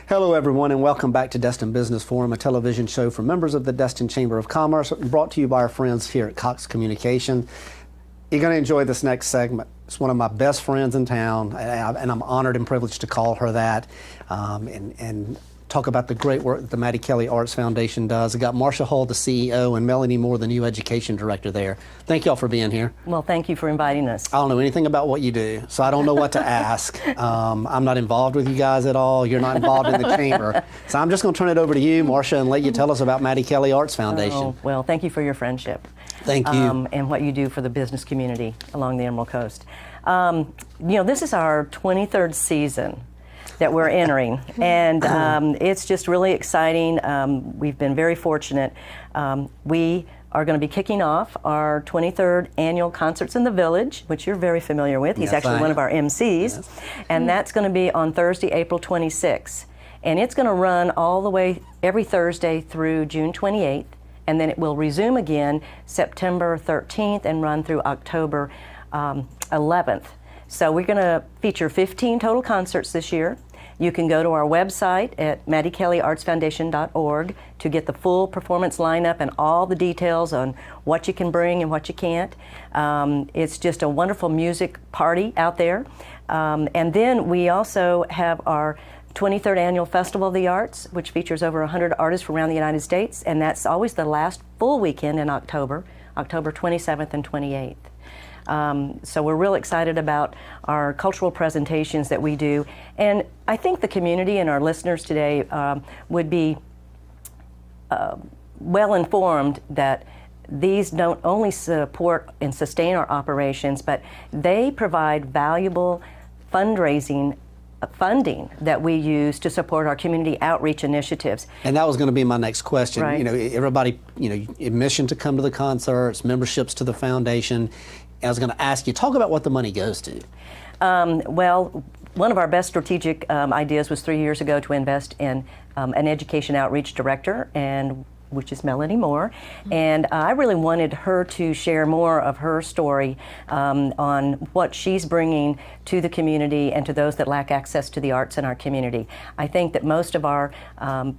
Hello everyone and welcome back to Destin Business Forum, a television show for members of the Destin Chamber of Commerce, brought to you by our friends here at Cox Communication. You're going to enjoy this next segment. It's one of my best friends in town, and I'm honored and privileged to call her that, and talk about the great work that the Mattie Kelly Arts Foundation does. I got Marcia Hall, the CEO, and Melanie Moore, the new education director there. Thank y'all for being here. Well, thank you for inviting us. I don't know anything about what you do, so I don't know what to ask. I'm not involved with you guys at all. You're not involved in the chamber. So I'm just going to turn it over to you, Marcia, and let you tell us about Mattie Kelly Arts Foundation. Oh, well, thank you for your friendship. Thank you. And what you do for the business community along the Emerald Coast. This is our 23rd season that we're entering, and it's just really exciting. We've been very fortunate. We are going to be kicking off our 23rd annual Concerts in the Village, which you're very familiar with. He's actually one of our MCs, yes. And that's going to be on Thursday, April 26th. And it's going to run all the way every Thursday through June 28th, and then it will resume again September 13th and run through October 11th. So we're going to feature 15 total concerts this year. You can go to our website at MattieKellyArtsFoundation.org to get the full performance lineup and all the details on what you can bring and what you can't. It's just a wonderful music party out there. And then we also have our 23rd Annual Festival of the Arts, which features over 100 artists from around the United States, and that's always the last full weekend in October 27th and 28th. So we're real excited about our cultural presentations that we do. And I think the community and our listeners today would be well informed that these don't only support and sustain our operations, but they provide valuable fundraising funding that we use to support our community outreach initiatives. And that was going to be my next question. Right. Everybody, admission to come to the concerts, memberships to the foundation. I was going to ask you, talk about what the money goes to. Well, one of our best strategic ideas was 3 years ago to invest in an education outreach director, which is Melanie Moore. And I really wanted her to share more of her story on what she's bringing to the community and to those that lack access to the arts in our community. I think that most of our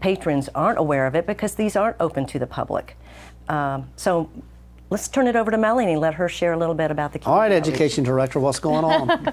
patrons aren't aware of it because these aren't open to the public. So let's turn it over to Melanie and let her share a little bit about the community. All right, Education Director, what's going on?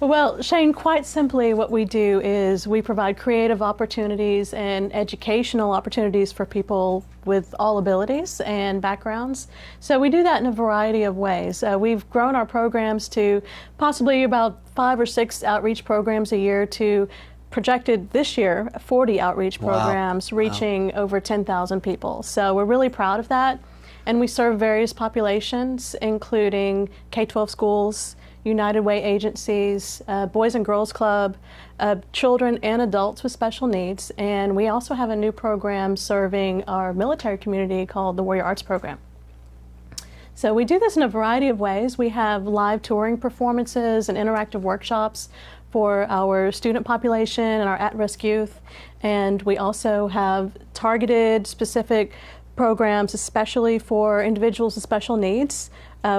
Well, Shane, quite simply what we do is we provide creative opportunities and educational opportunities for people with all abilities and backgrounds. So we do that in a variety of ways. We've grown our programs to possibly about 5 or 6 outreach programs a year to projected this year 40 outreach programs reaching over 10,000 people. So we're really proud of that. And we serve various populations, including K-12 schools, United Way agencies, Boys and Girls Club, children and adults with special needs. And we also have a new program serving our military community called the Warrior Arts Program. So we do this in a variety of ways. We have live touring performances and interactive workshops for our student population and our at-risk youth. And we also have targeted, specific programs, especially for individuals with special needs.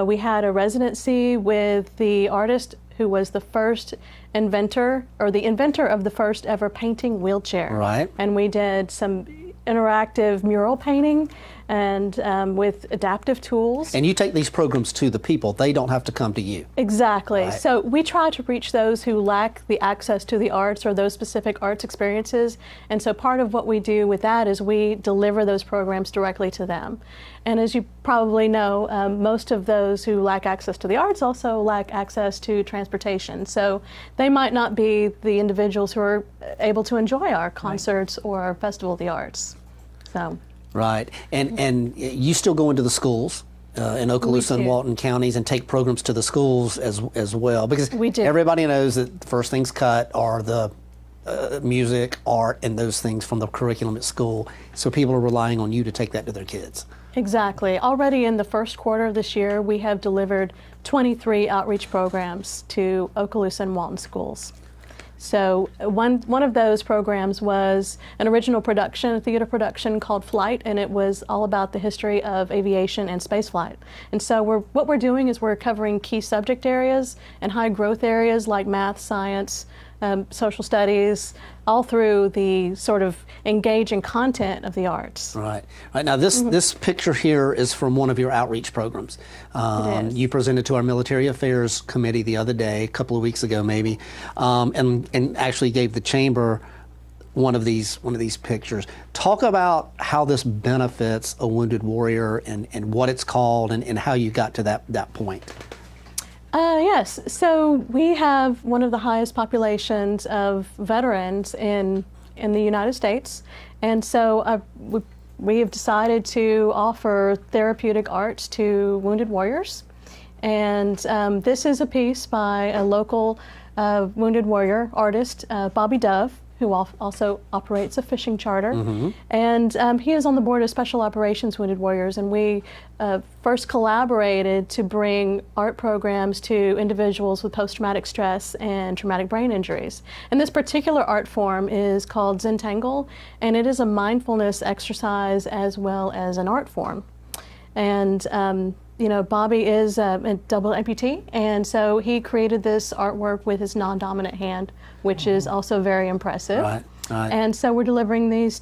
We had a residency with the artist who was the first inventor, or the inventor of the first ever painting wheelchair. Right. And we did some interactive mural painting and with adaptive tools. And you take these programs to the people. They don't have to come to you. Exactly. Right. So we try to reach those who lack the access to the arts or those specific arts experiences. And so part of what we do with that is we deliver those programs directly to them. And as you probably know, most of those who lack access to the arts also lack access to transportation. So they might not be the individuals who are able to enjoy our concerts or our Festival of the Arts. So. Right, and you still go into the schools in Okaloosa and Walton counties and take programs to the schools as well, because we do. Everybody knows that the first things cut are the music, art, and those things from the curriculum at school. So people are relying on you to take that to their kids. Exactly. Already in the first quarter of this year, we have delivered 23 outreach programs to Okaloosa and Walton schools. So one of those programs was an original production, a theater production called Flight, and it was all about the history of aviation and space flight. And so what we're doing is we're covering key subject areas and high growth areas like math, science, social studies, all through the sort of engaging content of the arts. Right. Right. Now, this picture here is from one of your outreach programs. It is. You presented to our Military Affairs Committee the other day, a couple of weeks ago maybe, and actually gave the Chamber one of these pictures. Talk about how this benefits a wounded warrior and what it's called and how you got to that point. Yes, so we have one of the highest populations of veterans in the United States, and so we have decided to offer therapeutic arts to wounded warriors. And this is a piece by a local wounded warrior artist, Bobby Dove, who also operates a fishing charter. And he is on the board of Special Operations Wounded Warriors, and we first collaborated to bring art programs to individuals with post-traumatic stress and traumatic brain injuries. And this particular art form is called Zentangle, and it is a mindfulness exercise as well as an art form. And you know, Bobby is a double amputee, and so he created this artwork with his non-dominant hand, which is also very impressive. Right, right. And so we're delivering these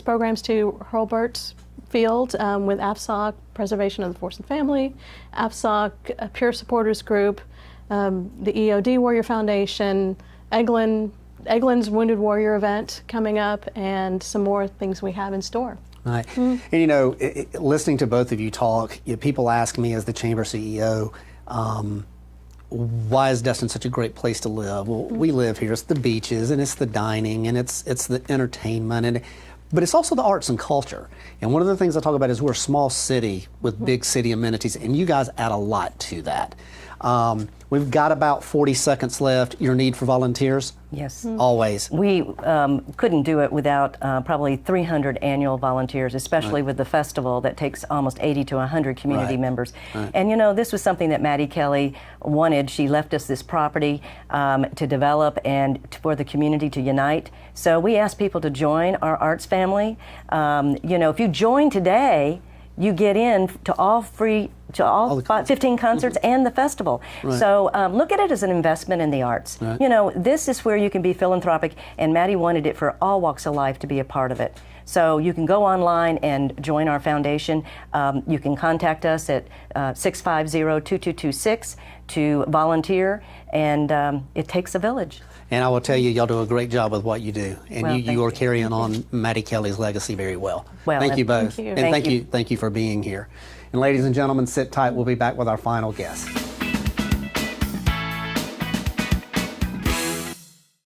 programs to Hurlburt Field with AFSOC, Preservation of the Force and Family, AFSOC, a Peer Supporters Group, the EOD Warrior Foundation, Eglin's Wounded Warrior event coming up, and some more things we have in store. Right. And you know, listening to both of you talk, people ask me as the Chamber CEO, why is Destin such a great place to live? Well, we live here. It's the beaches, and it's the dining, and it's the entertainment, but it's also the arts and culture. And one of the things I talk about is we're a small city with big city amenities, and you guys add a lot to that. We've got about 40 seconds left. Your need for volunteers? Yes. Always. We couldn't do it without probably 300 annual volunteers, especially with the festival that takes almost 80 to 100 community members. And you know, this was something that Mattie Kelly wanted. She left us this property to develop and for the community to unite. So we asked people to join our arts family. You know, if you join today, you get in to all 15 concerts and the festival. So look at it as an investment in the arts. You know, this is where you can be philanthropic, and Maddie wanted it for all walks of life to be a part of it. So you can go online and join our foundation. You can contact us at 650-2226 to volunteer, and it takes a village. And I will tell you, y'all do a great job with what you do, and Well, you are carrying on Mattie Kelly's legacy very well. Well, thank you both, thank you. and Thank you. thank you for being here. And ladies and gentlemen, sit tight. We'll be back with our final guest.